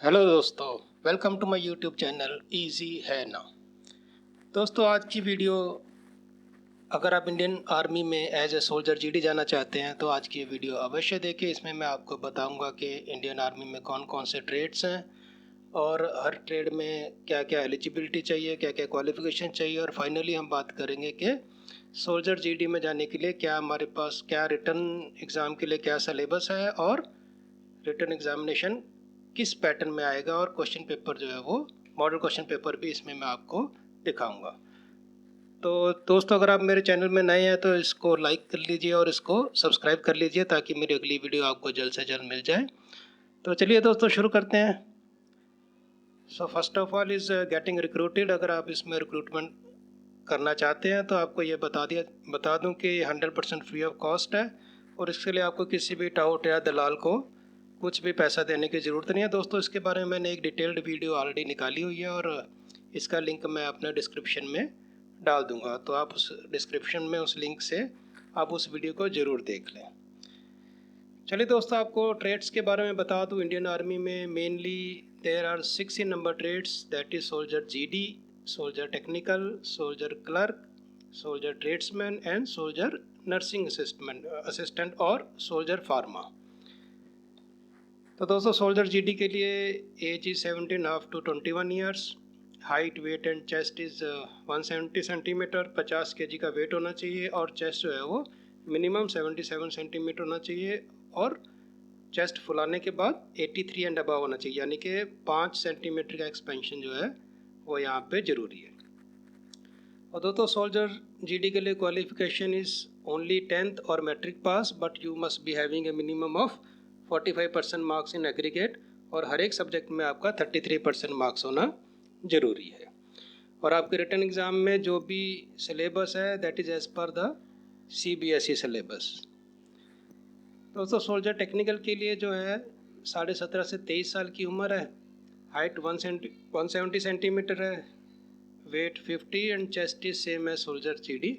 Hello दोस्तों, welcome to my YouTube channel easy है ना। दोस्तों, आज की वीडियो, अगर आप इंडियन आर्मी में एज ए सोल्जर जीडी जाना चाहते हैं तो आज की ये वीडियो अवश्य देखें। इसमें मैं आपको बताऊंगा कि इंडियन आर्मी में कौन कौन से ट्रेड्स हैं और हर ट्रेड में क्या क्या एलिजिबिलिटी चाहिए, क्या क्या क्वालिफिकेशन चाहिए, और फाइनली हम बात करेंगे कि सोल्जर जीडी में जाने के लिए क्या हमारे पास, क्या रिटर्न एग्ज़ाम के लिए क्या सिलेबस है और रिटर्न एग्जामिनेशन किस पैटर्न में आएगा, और क्वेश्चन पेपर जो है वो मॉडल क्वेश्चन पेपर भी इसमें मैं आपको दिखाऊंगा। तो दोस्तों, अगर आप मेरे चैनल में नए हैं तो इसको लाइक कर लीजिए और इसको सब्सक्राइब कर लीजिए ताकि मेरी अगली वीडियो आपको जल्द से जल्द मिल जाए। तो चलिए दोस्तों, शुरू करते हैं। So first of all is getting recruited. अगर आप इसमें रिक्रूटमेंट करना चाहते हैं तो आपको ये बता दूं कि 100% फ्री ऑफ कॉस्ट है और इसके लिए आपको किसी भी टाउट या दलाल को कुछ भी पैसा देने की ज़रूरत नहीं है। दोस्तों, इसके बारे में मैंने एक डिटेल्ड वीडियो ऑलरेडी निकाली हुई है और इसका लिंक मैं अपने डिस्क्रिप्शन में डाल दूंगा, तो आप उस डिस्क्रिप्शन में उस लिंक से आप उस वीडियो को ज़रूर देख लें। चलिए दोस्तों, आपको ट्रेड्स के बारे में बता दूं। इंडियन आर्मी में mainly there are 6 number trades, that is soldier GD, soldier technical, soldier clerk, soldier tradesman and soldier nursing assistant और सोल्जर फार्मा। तो दोस्तों, सोल्जर जीडी के लिए age is 17.5 to 21 years, height, weight and chest is 170 centimetre, 50 kg का weight होना चाहिए और chest जो है वो मिनिमम 77 सेंटीमीटर होना चाहिए और चेस्ट फुलाने के बाद 83 एंड अबव होना चाहिए, यानी कि 5 सेंटीमीटर का एक्सपेंशन जो है वो यहाँ पे ज़रूरी है। और दोस्तों, सोल्जर जीडी के लिए क्वालिफिकेशन इज़ ओनली 10th और matric pass, but you must be having a minimum of 45% marks in aggregate और हर एक सब्जेक्ट में आपका 33% मार्क्स होना ज़रूरी है। और आपके रिटर्न एग्ज़ाम में जो भी सिलेबस है that is as per the CBSE syllabus. दोस्तों, सोल्जर टेक्निकल के लिए जो है 17.5 से 23 साल की उम्र है, हाइट 170 सेंटीमीटर है, weight 50 and chest is same as soldier GD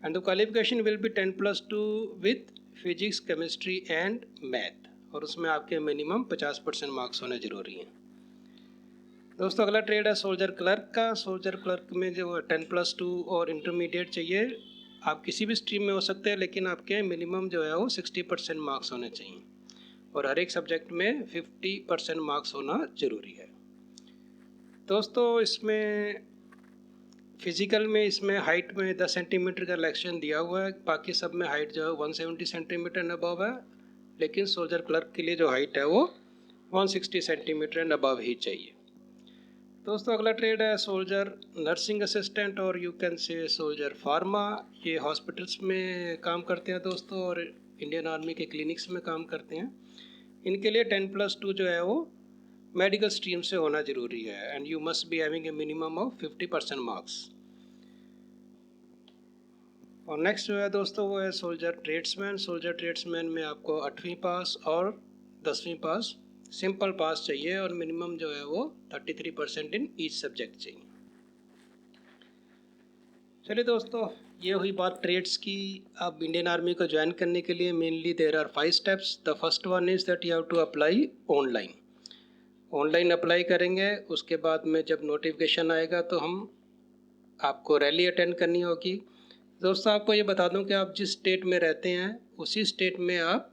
and the qualification will be 10+2 with physics, chemistry and math, और उसमें आपके मिनिमम 50% मार्क्स होने ज़रूरी हैं। दोस्तों, अगला ट्रेड है सोल्जर क्लर्क का। सोल्जर क्लर्क में जो 10+2 और इंटरमीडिएट चाहिए। आप किसी भी स्ट्रीम में हो सकते हैं, लेकिन आपके मिनिमम जो है वो 60% मार्क्स होने चाहिए और हर एक सब्जेक्ट में 50% मार्क्स होना ज़रूरी है। दोस्तों, इसमें फिज़िकल में इसमें हाइट में 10 सेंटीमीटर का रिलैक्सेशन दिया हुआ है, बाकी सब में हाइट जो है 170 सेंटीमीटर एंड अबव है, लेकिन सोल्जर क्लर्क के लिए जो हाइट है वो 160 सेंटीमीटर एंड अबव ही चाहिए। दोस्तों, अगला ट्रेड है सोल्जर नर्सिंग असिस्टेंट और you can say soldier pharma. ये हॉस्पिटल्स में काम करते हैं दोस्तों और इंडियन आर्मी के क्लिनिक्स में काम करते हैं। इनके लिए 10+2 जो है वो मेडिकल स्ट्रीम से होना ज़रूरी है and you must be having a minimum of 50% marks. और नेक्स्ट जो है दोस्तों वो है सोल्जर ट्रेड्समैन। सोल्जर ट्रेड्समैन में आपको 8वीं पास और 10वीं पास, सिंपल पास चाहिए और मिनिमम जो है वो 33% इन ईच सब्जेक्ट चाहिए। चलिए दोस्तों, ये हुई बात ट्रेड्स की। अब इंडियन आर्मी को ज्वाइन करने के लिए mainly there are 5 steps. The first one is that you have to apply online. Online apply करेंगे, उसके बाद में जब नोटिफिकेशन आएगा तो हम आपको रैली अटेंड करनी होगी। दोस्तों, आपको ये बता दूं कि आप जिस स्टेट में रहते हैं उसी स्टेट में आप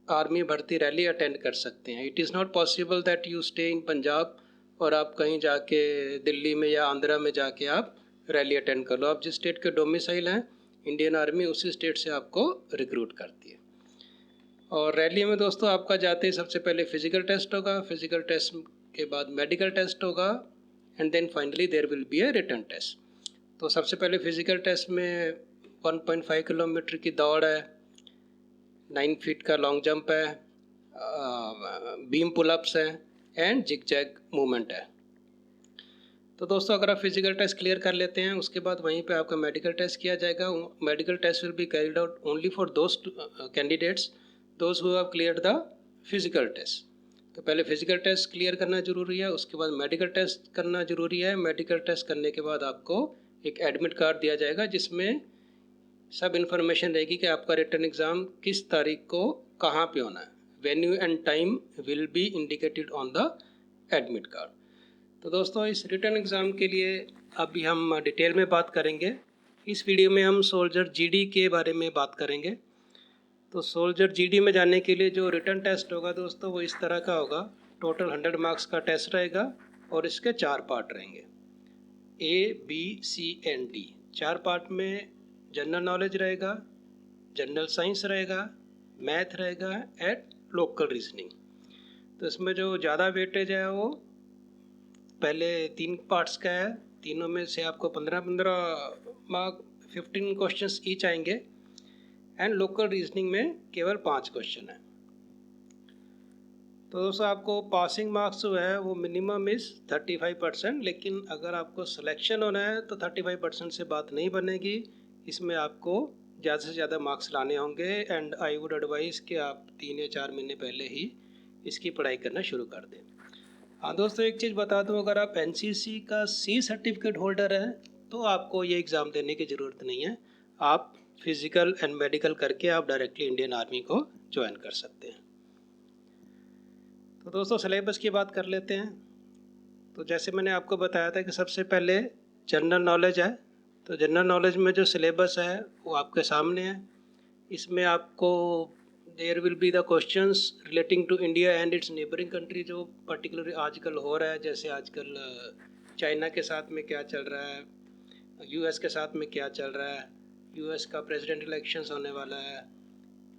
आर्मी भर्ती रैली अटेंड कर सकते हैं। It is not possible that you stay in Punjab और आप कहीं जाके दिल्ली में या आंध्रा में जाके आप रैली अटेंड कर लो। आप जिस स्टेट के डोमिसाइल हैं, इंडियन आर्मी उसी स्टेट से आपको रिक्रूट करती है। और रैली में दोस्तों आपका जाते ही सबसे पहले फ़िज़िकल टेस्ट होगा, फ़िज़िकल टेस्ट के बाद मेडिकल टेस्ट होगा and then finally there will be a written test. तो सबसे पहले फ़िज़िकल टेस्ट में 1.5 किलोमीटर की दौड़ है, 9 फीट का लॉन्ग जंप है, बीम पुलअप्स हैं एंड जिग जैग मूवमेंट है। तो दोस्तों, अगर आप फिज़िकल टेस्ट क्लियर कर लेते हैं उसके बाद वहीं पे आपका मेडिकल टेस्ट किया जाएगा। Medical test will be carried out only for those candidates those who have clear the physical test. तो पहले फिज़िकल टेस्ट क्लियर करना ज़रूरी है, उसके बाद मेडिकल टेस्ट करना ज़रूरी है। मेडिकल टेस्ट करने के बाद आपको एक एडमिट कार्ड दिया जाएगा जिसमें सब इन्फॉर्मेशन रहेगी कि आपका रिटर्न एग्ज़ाम किस तारीख को कहाँ पे होना है। Venue and time will be indicated on the admit card. तो दोस्तों इस रिटन एग्ज़ाम के लिए अभी हम डिटेल में बात करेंगे। इस वीडियो में हम सोल्जर जीडी के बारे में बात करेंगे। तो सोल्जर जीडी में जाने के लिए जो रिटन टेस्ट होगा दोस्तों वो इस तरह का होगा। टोटल 100 मार्क्स का टेस्ट रहेगा और इसके 4 पार्ट रहेंगे, ABCND। 4 पार्ट में जनरल नॉलेज रहेगा, जनरल साइंस रहेगा, मैथ रहेगा एंड लोकल रीजनिंग। तो इसमें जो ज़्यादा वेटेज है वो पहले 3 पार्ट्स का है। तीनों में से आपको 15-15 मार्क 15 क्वेश्चंस ईच आएंगे एंड लोकल रीजनिंग में केवल 5 क्वेश्चन है। तो दोस्तों आपको पासिंग मार्क्स जो है वो मिनिमम इज़ 35%, लेकिन अगर आपको सिलेक्शन होना है तो 35% से बात नहीं बनेगी। इसमें आपको ज़्यादा से ज़्यादा मार्क्स लाने होंगे एंड आई वुड एडवाइज़ कि आप 3 या 4 महीने पहले ही इसकी पढ़ाई करना शुरू कर दें। हाँ दोस्तों एक चीज़ बता दूं, अगर आप NCC का C सर्टिफिकेट होल्डर हैं तो आपको ये एग्ज़ाम देने की ज़रूरत नहीं है। आप फिज़िकल एंड मेडिकल करके आप डायरेक्टली इंडियन आर्मी को ज्वाइन कर सकते हैं। तो दोस्तों सिलेबस की बात कर लेते हैं। तो जैसे मैंने आपको बताया था कि सबसे पहले जनरल नॉलेज है। तो जनरल नॉलेज में जो सिलेबस है वो आपके सामने है। इसमें आपको there will be the questions relating to India and its neighbouring country, जो पर्टिकुलरली आजकल हो रहा है। जैसे आजकल चाइना के साथ में क्या चल रहा है, US के साथ में क्या चल रहा है, US का प्रेसिडेंट इलेक्शंस होने वाला है,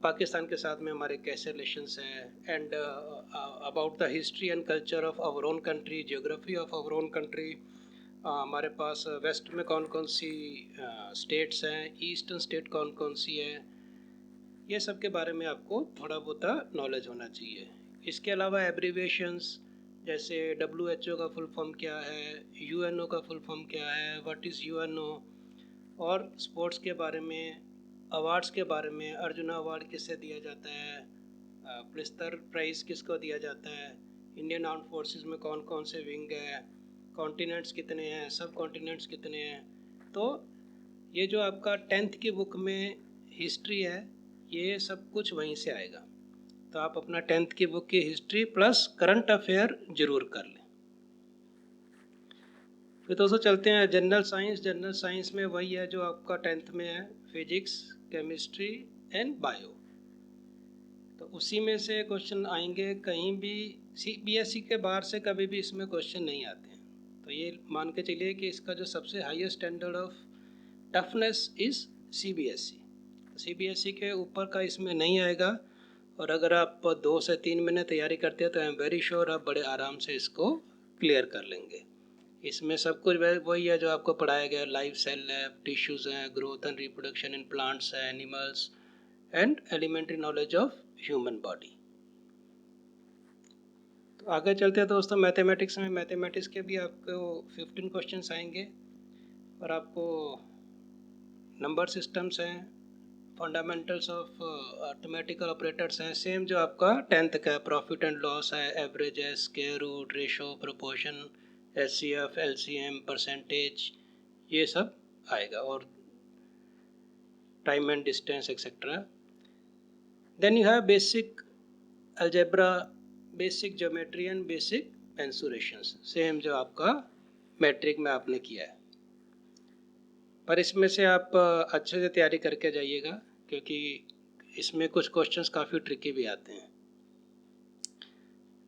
पाकिस्तान के साथ में हमारे कैसे रिलेशंस हैं and about the history and culture of our own country, geography of our own country. हमारे पास वेस्ट में कौन कौन सी स्टेट्स हैं, ईस्टर्न स्टेट कौन कौन सी है, ये सब के बारे में आपको थोड़ा बहुत नॉलेज होना चाहिए। इसके अलावा एब्रीविएशंस जैसे WHO का फुल फॉर्म क्या है, UNO का फुल फॉर्म क्या है, व्हाट इज़ UNO, और स्पोर्ट्स के बारे में, अवार्ड्स के बारे में, अर्जुना अवार्ड किससे दिया जाता है, पुलिस्तर प्राइज़ किसको दिया जाता है, इंडियन आर्म्ड फोर्सेस में कौन कौन से विंग है, कॉन्टिनेंट्स कितने हैं, सब कॉन्टिनेंट्स कितने हैं। तो ये जो आपका 10th की बुक में हिस्ट्री है ये सब कुछ वहीं से आएगा। तो आप अपना 10th की बुक की हिस्ट्री प्लस करंट अफेयर ज़रूर कर लें। फिर दोस्तों चलते हैं जनरल साइंस। जनरल साइंस में वही है जो आपका 10th में है, फिजिक्स, केमिस्ट्री एंड बायो। तो उसी में से क्वेश्चन आएंगे। कहीं भी CBSE के बाहर से कभी भी इसमें क्वेश्चन नहीं आते हैं। तो ये मान के चलिए कि इसका जो सबसे highest standard of toughness is CBSE। CBSE के ऊपर का इसमें नहीं आएगा। और अगर आप 2 से 3 महीने तैयारी करते हैं तो आई एम वेरी श्योर आप बड़े आराम से इसको क्लियर कर लेंगे। इसमें सब कुछ वही है जो आपको पढ़ाया गया। लाइफ सेल है, टिश्यूज़ हैं, growth and reproduction in plants है, animals and elementary knowledge of human body. तो आगे चलते हैं दोस्तों मैथमेटिक्स में। मैथमेटिक्स के भी आपको 15 क्वेश्चंस आएंगे और आपको नंबर सिस्टम्स हैं, फंडामेंटल्स ऑफ अर्थमेटिकल ऑपरेटर्स हैं, सेम जो आपका 10th का प्रॉफिट एंड लॉस है, एवरेज है, square root, ratio, proportion, HCF, LCM, percentage, ये सब आएगा, और time and distance etcetera. Then you have basic algebra, basic geometry and basic mensurations, same जो आपका मैट्रिक में आपने किया है। पर इसमें से आप अच्छे से तैयारी करके जाइएगा क्योंकि इसमें कुछ क्वेश्चंस काफ़ी ट्रिकी भी आते हैं।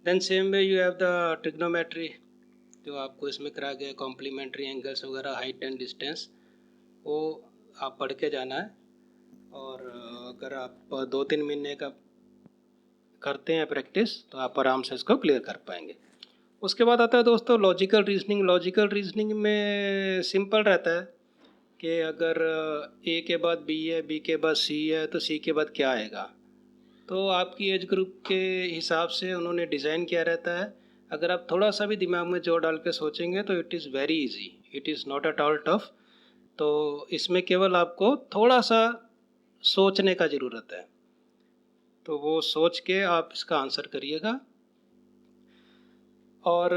Then same way you have the trigonometry जो आपको इसमें करा गया, कॉम्प्लीमेंट्री एंगल्स वगैरह, हाइट एंड डिस्टेंस, वो आप पढ़ के जाना है। और अगर आप 2-3 महीने का करते हैं प्रैक्टिस तो आप आराम से इसको क्लियर कर पाएंगे। उसके बाद आता है दोस्तों लॉजिकल रीजनिंग। लॉजिकल रीजनिंग में सिंपल रहता है कि अगर A के बाद B है, B के बाद C है तो C के बाद क्या आएगा। तो आपकी एज ग्रुप के हिसाब से उन्होंने डिज़ाइन किया रहता है। अगर आप थोड़ा सा भी दिमाग में जोर डाल के सोचेंगे तो it is very easy, it is not at all tough. तो इसमें केवल आपको थोड़ा सा सोचने का ज़रूरत है, तो वो सोच के आप इसका आंसर करिएगा। और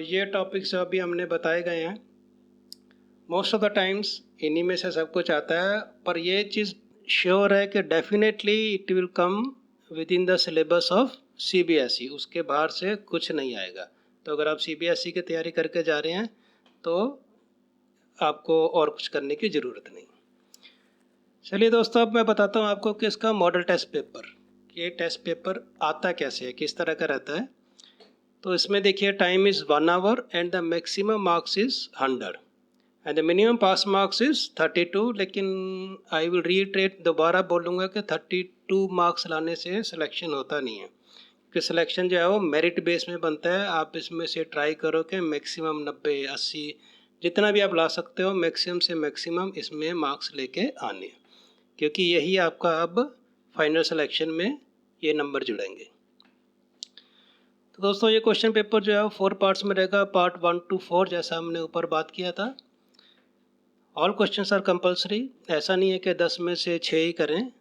ये टॉपिक्स अभी हमने बताए गए हैं, मोस्ट ऑफ द टाइम्स इन्हीं में से सब कुछ आता है। पर ये चीज़ श्योर है कि definitely it will come with in the syllabus of CBSE, उसके बाहर से कुछ नहीं आएगा। तो अगर आप CBSE की तैयारी करके जा रहे हैं तो आपको और कुछ करने की ज़रूरत नहीं। चलिए दोस्तों, अब मैं बताता हूँ आपको कि इसका मॉडल टेस्ट पेपर, ये टेस्ट पेपर आता कैसे है, किस तरह का रहता है। तो इसमें देखिए, time is 1 our and the maximum marks is 100 and the minimum pass marks is 32। लेकिन आई विल रीइटरेट, दोबारा बोलूँगा कि 32 मार्क्स लाने से सिलेक्शन होता नहीं है, कि सिलेक्शन जो है वो मेरिट बेस में बनता है। आप इसमें से ट्राई करो कि मैक्सिमम 90, 80 जितना भी आप ला सकते हो, मैक्सिमम से मैक्सिमम इसमें मार्क्स लेके आने, क्योंकि यही आपका अब फाइनल सिलेक्शन में ये नंबर जुड़ेंगे। तो दोस्तों, ये क्वेश्चन पेपर जो है वो 4 पार्ट्स में रहेगा, पार्ट 1 to 4, जैसा हमने ऊपर बात किया था। ऑल क्वेश्चंस आर कंपलसरी, ऐसा नहीं है कि 10 में से 6 ही करें,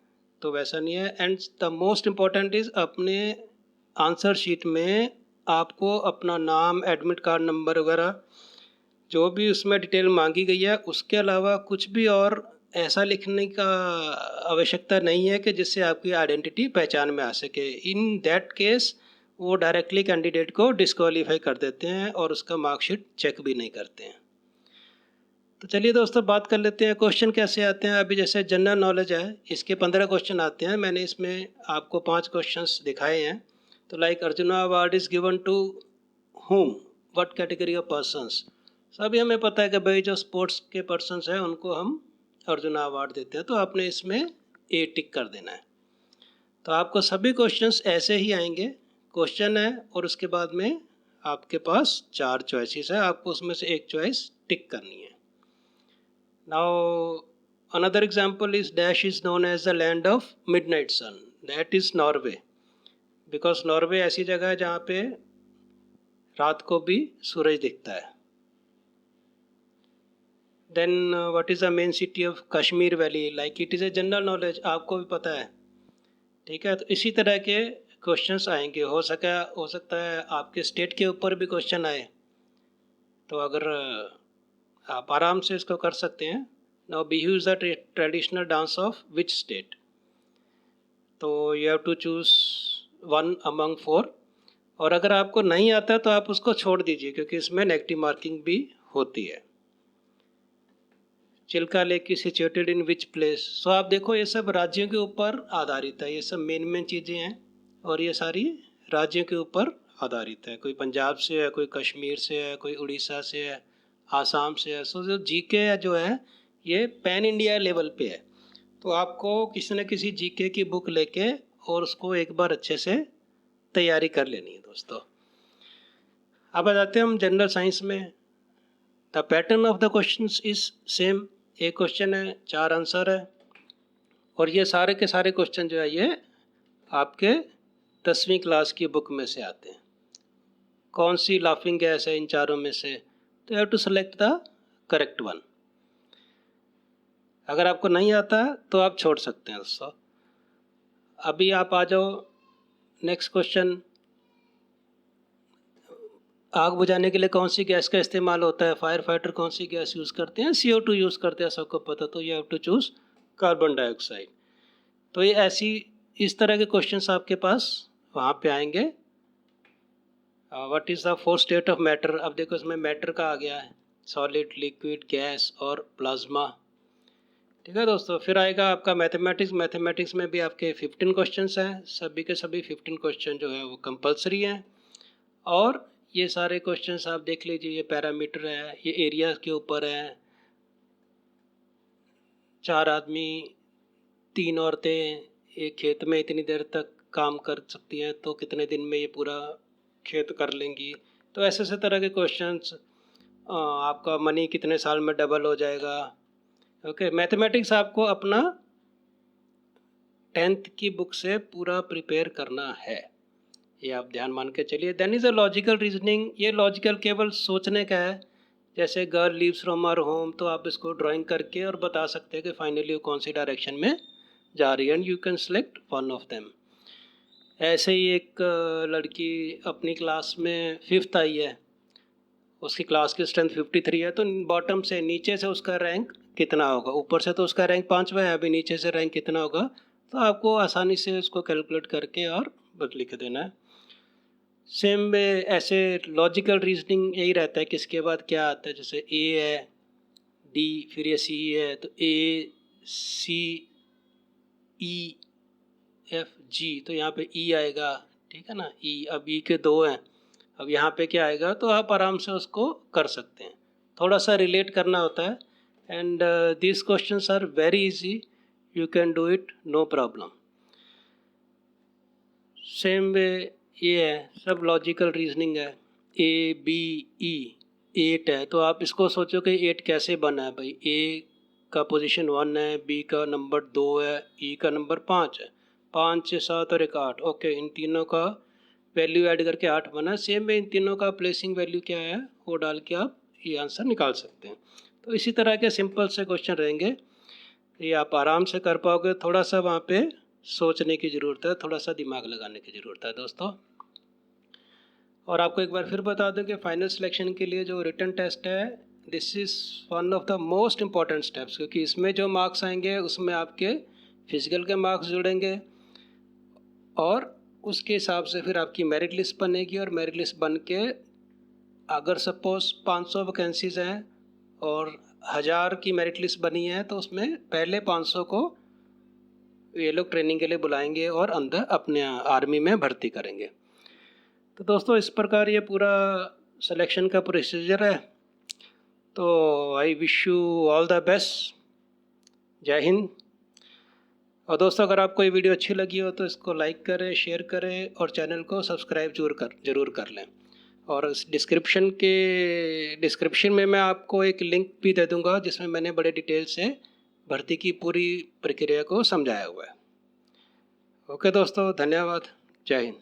तो वैसा नहीं है। And the most important is, अपने आंसर शीट में आपको अपना नाम, एडमिट कार्ड नंबर वगैरह जो भी उसमें डिटेल मांगी गई है, उसके अलावा कुछ भी और ऐसा लिखने का आवश्यकता नहीं है कि जिससे आपकी आइडेंटिटी पहचान में आ सके। इन दैट केस वो डायरेक्टली कैंडिडेट को डिस्क्वालीफाई कर देते हैं और उसका मार्कशीट चेक भी नहीं करते हैं। तो चलिए दोस्तों, बात कर लेते हैं क्वेश्चन कैसे आते हैं। अभी जैसे जनरल नॉलेज है, इसके 15 क्वेश्चन आते हैं। मैंने इसमें आपको 5 क्वेश्चंस दिखाए हैं। तो like, Arjuna award is given to whom, what category of persons. सभी हमें पता है कि भाई जो स्पोर्ट्स के पर्सन्स हैं उनको हम अर्जुना अवार्ड देते हैं, तो आपने इसमें ए टिक कर देना है। तो आपको सभी क्वेश्चंस ऐसे ही आएंगे, क्वेश्चन है और उसके बाद में आपके पास 4 चॉइसेस है, आपको उसमें से एक चॉइस टिक करनी है। Now another example is, dash is known as the land of midnight sun, that is Norway, because Norway ऐसी जगह है जहाँ पे रात को भी सूरज दिखता है। Then what is the main city of Kashmir valley, like it is a general knowledge, आपको भी पता है, ठीक है। तो इसी तरह के क्वेश्चंस आएंगे, हो सकता है आपके स्टेट के ऊपर भी क्वेश्चन आए, तो अगर आप आराम से इसको कर सकते हैं। Now, Bihu is the traditional dance of which state, तो you have to choose 1 among 4, और अगर आपको नहीं आता तो आप उसको छोड़ दीजिए, क्योंकि इसमें नेगेटिव मार्किंग भी होती है। चिल्का लेक की सिचुएटेड इन विच प्लेस, सो आप देखो ये सब राज्यों के ऊपर आधारित है, ये सब मेन चीज़ें हैं और ये सारी राज्यों के ऊपर आधारित है। कोई पंजाब से है, कोई कश्मीर से है, कोई उड़ीसा से है, आसाम से है। सो जो जीके जो है ये पैन इंडिया लेवल पे है, तो आपको किसी न किसी जीके की बुक लेके और उसको एक बार अच्छे से तैयारी कर लेनी है दोस्तों। अब आ जाते हैं हम जनरल साइंस में। The pattern of the questions is same, एक क्वेश्चन है, 4 आंसर है, और ये सारे के सारे क्वेश्चन जो है ये आपके 10वीं क्लास की बुक में से आते हैं। कौन सी लाफिंग गैस है इन चारों में से, तो have to select the correct one. अगर आपको नहीं आता तो आप छोड़ सकते हैं दोस्तों। अभी आप आ जाओ नेक्स्ट क्वेश्चन, आग बुझाने के लिए कौन सी गैस का इस्तेमाल होता है, फायर फाइटर कौन सी गैस यूज़ करते हैं, CO2 यूज़ करते हैं, सबको पता, तो you have to choose carbon dioxide. तो ये ऐसी इस तरह के क्वेश्चंस आपके पास वहाँ पे आएंगे। What is the 4 state of matter, अब देखो इसमें मैटर का आ गया है, सॉलिड, लिक्विड, गैस और प्लाज्मा, ठीक है दोस्तों। फिर आएगा आपका मैथमेटिक्स, मैथमेटिक्स में भी आपके 15 क्वेश्चंस हैं, सभी के सभी 15 क्वेश्चन जो है वो कंपलसरी हैं, और ये सारे क्वेश्चंस आप देख लीजिए, ये पैरामीटर है, ये एरिया के ऊपर है, 4 आदमी 3 औरतें एक खेत में इतनी देर तक काम कर सकती हैं, तो कितने दिन में ये पूरा खेत कर लेंगी। तो ऐसे ऐसे तरह के क्वेश्चंस, आपका मनी कितने साल में डबल हो जाएगा। ओके, मैथमेटिक्स आपको अपना 10th की बुक से पूरा प्रिपेयर करना है, ये आप ध्यान मान के चलिए। Then is a logical reasoning, ये लॉजिकल केवल सोचने का है। जैसे girl leaves from our home, तो आप इसको ड्राइंग करके और बता सकते हैं कि फाइनली वो कौन सी डायरेक्शन में जा रही है, and you can select one of them. ऐसे ही एक लड़की अपनी क्लास में 5th आई है, उसकी क्लास की स्ट्रेंथ 53 है, तो बॉटम से नीचे से उसका रैंक कितना होगा, ऊपर से तो उसका रैंक 5वां है, अभी नीचे से रैंक कितना होगा, तो आपको आसानी से उसको कैलकुलेट करके और बस लिख देना है। सेम में ऐसे लॉजिकल रीजनिंग यही रहता है कि इसके बाद क्या आता है, जैसे ए है, डी, फिर ये सी है, तो ए सी ई एफ जी, तो यहाँ पे ई आएगा, ठीक है ना, ई। अब ई के 2 हैं, अब यहाँ पे क्या आएगा, तो आप आराम से उसको कर सकते हैं। थोड़ा सा रिलेट करना होता है, and this questions are very easy, you can do it, no problem. Same way ये है, सब लॉजिकल रीजनिंग है। ए बी ई 8 है, तो आप इसको सोचो कि 8 कैसे बना है भाई। ए का पोजीशन 1 है, बी का नंबर 2 है, ई का नंबर 5 है, 5 6 7 और 1 8। ओके, इन तीनों का वैल्यू ऐड करके 8 बना। सेम में इन तीनों का प्लेसिंग वैल्यू क्या है वो डाल के आप ये आंसर निकाल सकते हैं। तो इसी तरह के सिंपल से क्वेश्चन रहेंगे, ये आप आराम से कर पाओगे। थोड़ा सा वहाँ पे सोचने की ज़रूरत है, थोड़ा सा दिमाग लगाने की ज़रूरत है दोस्तों। और आपको एक बार फिर बता दूं कि फाइनल सिलेक्शन के लिए जो रिटन टेस्ट है, this is one of the most important steps, क्योंकि इसमें जो मार्क्स आएंगे उसमें आपके फिजिकल के मार्क्स जुड़ेंगे और उसके हिसाब से फिर आपकी मेरिट लिस्ट बनेगी। और मेरिट लिस्ट बन के अगर सपोज़ 500 वैकेंसीज़ हैं और 1000 की मेरिट लिस्ट बनी है, तो उसमें पहले 500 को ये लोग ट्रेनिंग के लिए बुलाएंगे और अंदर अपने आर्मी में भर्ती करेंगे। तो दोस्तों इस प्रकार ये पूरा सिलेक्शन का प्रोसीजर है। तो I wish you all the best, जय हिंद। और दोस्तों अगर आपको ये वीडियो अच्छी लगी हो तो इसको लाइक करें, शेयर करें और चैनल को सब्सक्राइब जरूर कर लें। और इस डिस्क्रिप्शन में मैं आपको एक लिंक भी दे दूंगा जिसमें मैंने बड़े डिटेल से भर्ती की पूरी प्रक्रिया को समझाया हुआ है। ओके दोस्तों, धन्यवाद, जय हिंद।